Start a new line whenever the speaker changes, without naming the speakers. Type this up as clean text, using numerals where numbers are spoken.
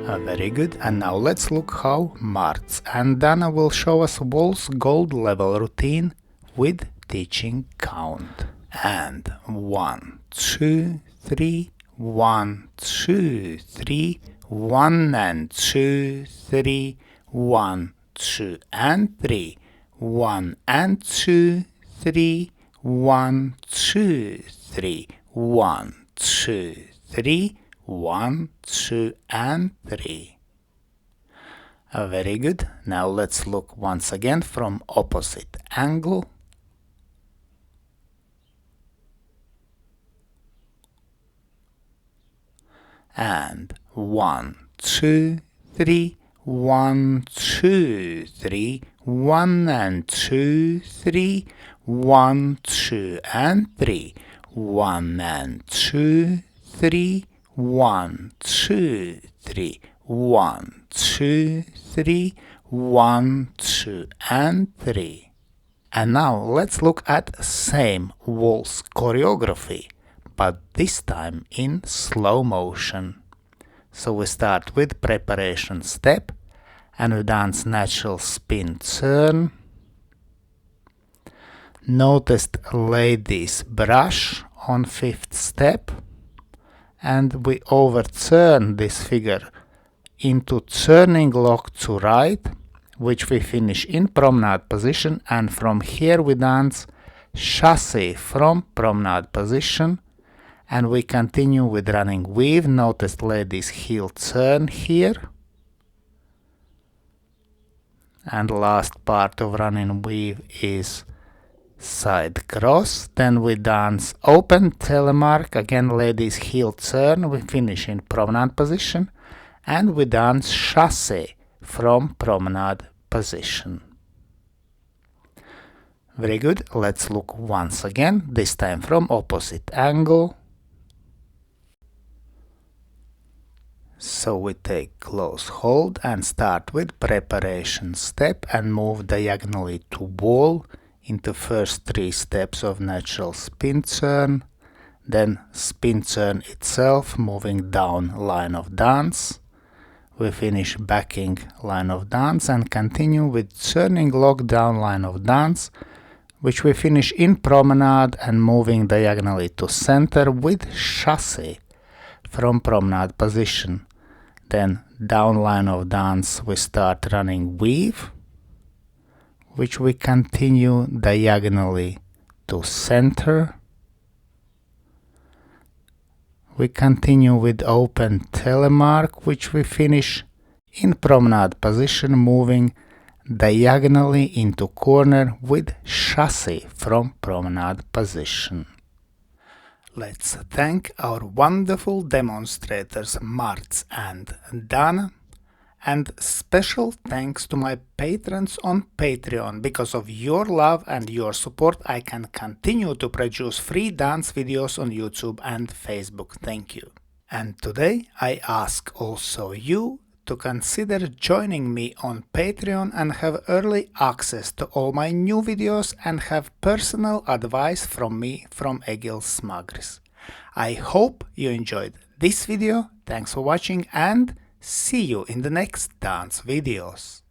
Very good, and now let's look how Marts and Dana will show us Waltz gold level routine with teaching count. And 1, 2, 3, 1, 2, 3, 1 and 2, 3, 1, 2 and 3, 1 and 2, 3, 1, 2, 3, 1, 2, 3, 1, 2 and 3. Very good. Now let's look once again from opposite angle. And 1, 2, 3, 1, 2, 3, 1 and 2, 3, 1, 2 and 3, 1 and 2, 3, 1, 2, 3, 1, 2, 3, 1, 2 and 3. And now let's look at same waltz choreography, but this time in slow motion. So we start with preparation step and we dance natural spin turn. Notice lady's brush on 5th step, and we overturn this figure into turning lock to right, which we finish in promenade position, and from here we dance chasse from promenade position, and we continue with running weave. Notice lady's heel turn here, and last part of running weave is side cross. Then we dance open telemark, again ladies heel turn, we finish in promenade position, and we dance chasse from promenade position. Very good. Let's look once again, this time from opposite angle. So we take close hold and start with preparation step and move diagonally to wall into first 3 steps of natural spin turn, then spin turn itself, moving down line of dance. We finish backing line of dance and continue with turning lock down line of dance, which we finish in promenade and moving diagonally to center with chasse from promenade position. Then down line of dance we start running weave, which we continue diagonally to center. We continue with open telemark, which we finish in promenade position, moving diagonally into corner with chasse from promenade position. Let's thank our wonderful demonstrators Marts and Dana. And special thanks to my patrons on Patreon. Because of your love and your support, I can continue to produce free dance videos on YouTube and Facebook. Thank you. And today I ask also you to consider joining me on Patreon and have early access to all my new videos and have personal advice from me from Egils Smagris. I hope you enjoyed this video. Thanks for watching and see you in the next dance videos.